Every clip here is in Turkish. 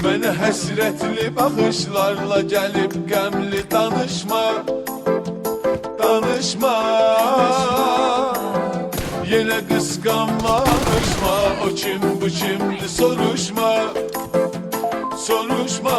Mənə həsrətli baxışlarla gəlib qəmli danışma, danışma. Yenə qısqanma, danışma. O kim bu kimdi soruşma, soruşma.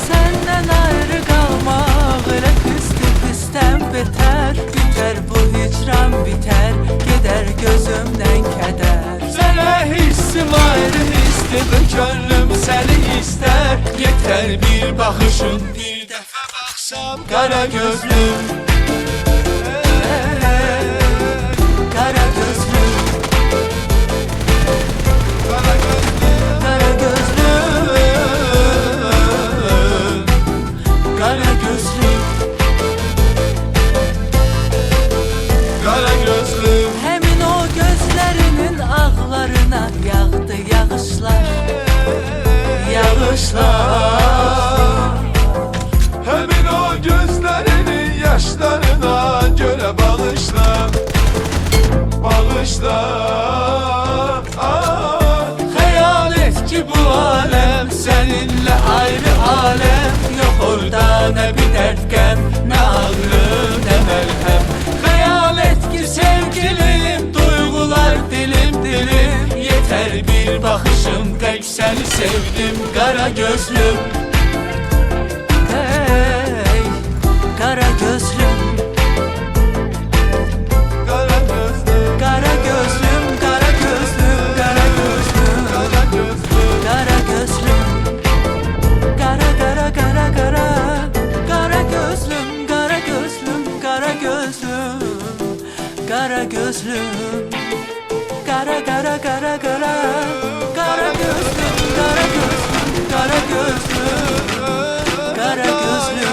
Senden ayrı kalmak öyle küsten beter. Biter bu hicran biter, gider gözümden keder. Sənə hissim ayrı histir, könlüm səni istər. Yeter bir baxışın, bir dəfə baxsam qara gözlüm. Kara gözlüm, Qara gözlüm, kara gözlüm, kara gözlüm. qara gözlüm. Həmin o gözlərinin ağlarına yağdı yağışlar, yağışlar. Həmin o gözlərinin yaşlarına görə bağışla, bağışla. Xəyal et ki bu aləm səninlə ayrı aləm. Yox orada nə bir dərd qəm, nə ağrı, nə məlhəm. Xəyal et ki sevgilim, duyğular dilim dilim. Yeter bir baxışım, qəlb səni sevdim qara gözlüm. Hey, qara gözlüm, Qara gözlüm, qara gözlüm, qara gözlüm, qara gözlüm. qara gözlüm. Kara gözlüm, kara kara kara kara, kara gözlüm, kara gözlüm, kara gözlüm, kara gözlüm, kara kara kara kara, kara gözlüm, kara gözlüm, kara gözlüm, kara gözlüm.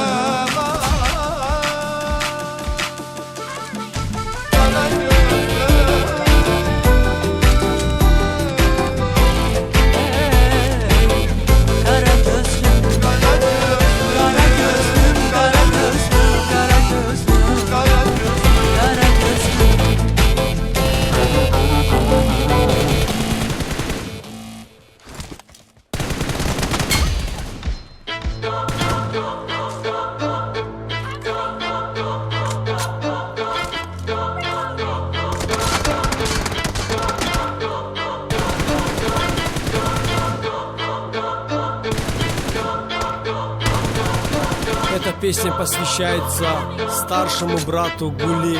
Kara gözlüm, kara gözlüm, kara gözlüm, kara gözlüm, kara gözlüm. Эта песня посвящается старшему брату Гули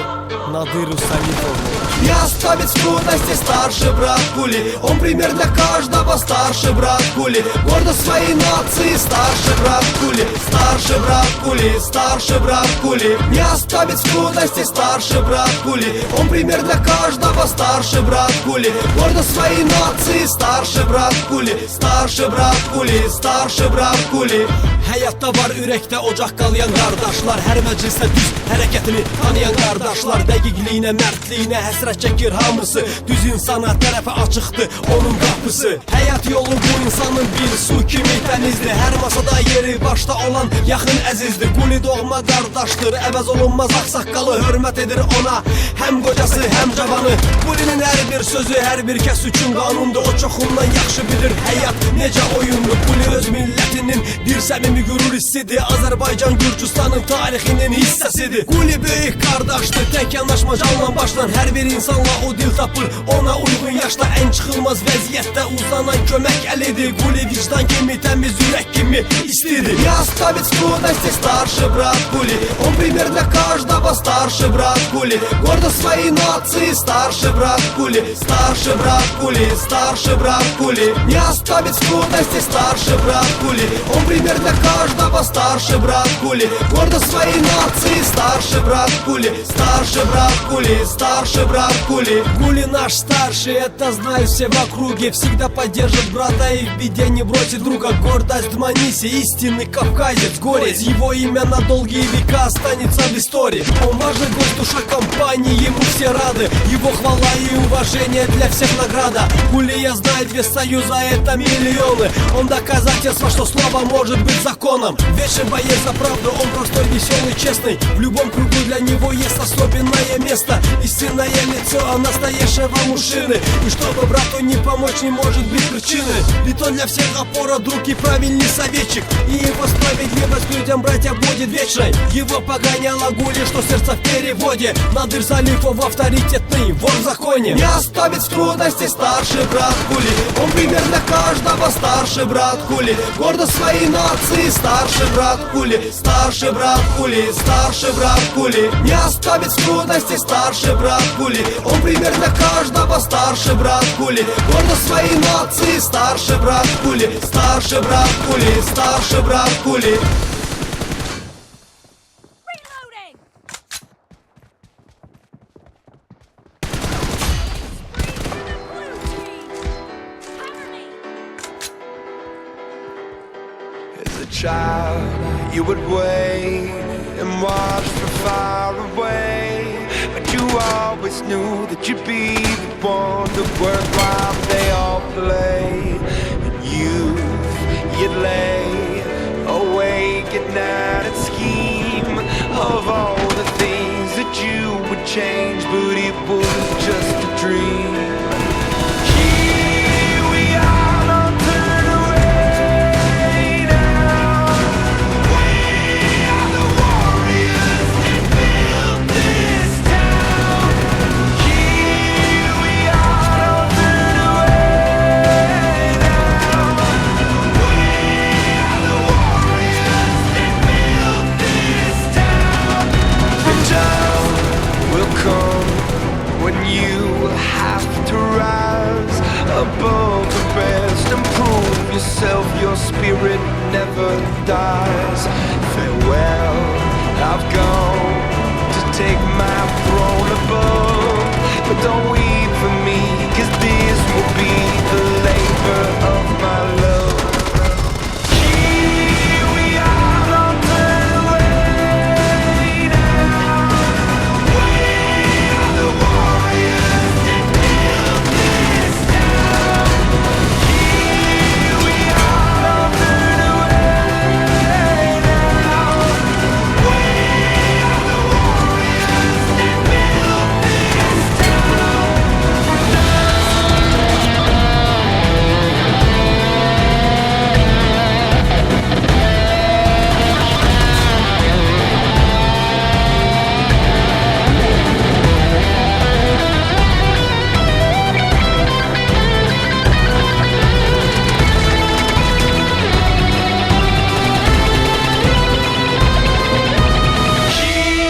Надыру Салихову. Не оставит скудости старший брат Гули. Он пример для каждого, старший брат Гули. Гордость своей нации, старший брат Гули. Старший брат Гули, старший брат Гули. Не оставит скудости старший брат Гули. Он пример для каждого, старший брат Гули. Гордость своей нации, старший брат Гули. Старший брат Гули, старший брат Гули. Həyatda var ürəkdə ocaq qalayan qardaşlar, hər məclisdə düz hərəkətini tanıyan qardaşlar, dəqiqliyinə, mərdliyinə həsrət çəkir hamısı. Düz insana tərəfə açıqdır onun qapısı. Həyat yolu bu insanın bir su kimi tənizdir. Hər masada yeri başda olan yaxın əzizdir. Quli doğma qardaşdır, əvəz olunmaz ağsaqqalı. Hörmət edir ona həm qocası, həm cavanı. Qulinin hər bir sözü hər bir kəs üçün qanundur. O çoxundan yaxşı bilir həyat necə oyundur. Quli öz millətinin bir səmimi gurur hissidir. Azərbaycan Gürcüstanın tarixinin hissəsidir. Quli böyük qardaşdır, tək yanaşma canla başla. Hər bir insanla o dil tapır, ona uyğun yaşda ən çıxılmaz vəziyyətdə uzanan kömək əlidir. Quli vicdan kimi, təmiz ürək kimi istidir. Не оставит скудости старший брат Гули. Он пример для каждого, старший брат Гули. Гордость своей нации, старший брат Гули. Старший брат Гули, старший брат Гули. Не оставит скудости старший брат Гули. Он пример для каждого, старший брат Гули. Гордость своей нации, старший брат Гули. Старший брат Гули, старший брат Гули. Гули наш старший, это знают все в округе. Всегда поддержит брата и в беде не бросит друга. Гордость Дманиси, истинный кавказец, горец. Его имя на долгие века останется в истории. Он важный гость, душа компании, ему все рады. Его хвала и уважение для всех награда. Гулия знает вес союза, это миллионы. Он доказательство, что слово может быть законом. законом. Вечер боец за правду, он простой, веселый, честный. В любом кругу для него есть особенное место. Истинное лицо настоящего мужчины. И чтобы брату не помочь, не может быть причины. Ведь он для всех опора, друг и правильный советчик. И его справедливость к людям, братья, будет вечной. Его погоняла гули, что сердце в переводе. Надыр Залипов авторитетный вор в законе. Не оставит в трудности старший брат Кули. Он пример для каждого, старший брат Кули. Гордость своей нации, старший брат Кули. Старший брат Кули, старший брат Кули. Не оставит в трудности старший брат Кули. Он пример для каждого, старший брат Кули. Гордость своей нации, старший брат Кули. Старший брат Кули, старший брат Кули. As a child, you would wait and watch from far away, but you always knew that you'd be the one to work while they all play. And you'd lay awake at night and scheme of all the things that you would change, but it was just a dream. Here we are, don't turn away now. We are the warriors that built this town. Here we are, don't turn away now. We are the warriors that built this town. The time will come when you have to rise above the rest and prove yourself. Your spirit never dies. Farewell, I've gone to take my throne above, but don't weep for me, 'cause this will be the labor of my love. Here we are, don't turn away now. We are the warriors that built this town. Here we are, don't turn away now. We are the warriors that built this town.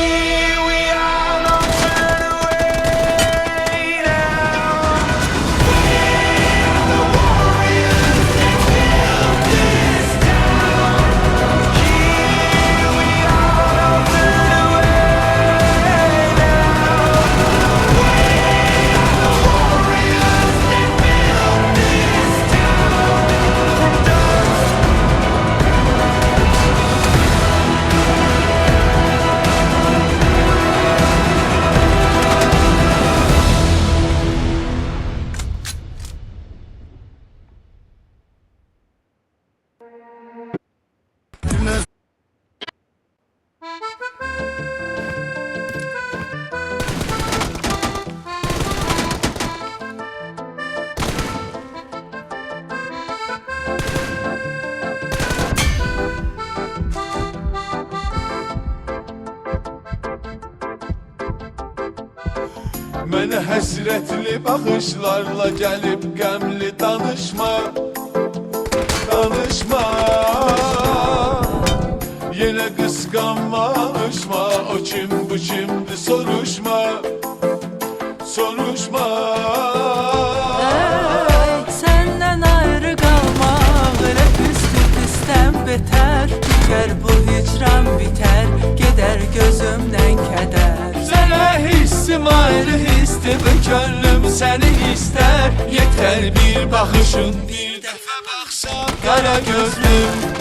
Here we are, don't turn away now. We are the warriors that built this town. Here we are, don't turn away now. We are the warriors that built this town. From dust Mənə həsrətli baxışlarla gəlib qəmli danışma, danışma. Yenə qısqanma, ışma. O kim, bu kimdir, soruşma, soruşma. Senden ayrı kalmak hep üstten beter. Biter bu hicran biter, gider gözümden keder. Sənə hissim ayrı histir, könlüm səni istər. Yetər bir baxışın, bir dəfə baxsam qara gözlüm.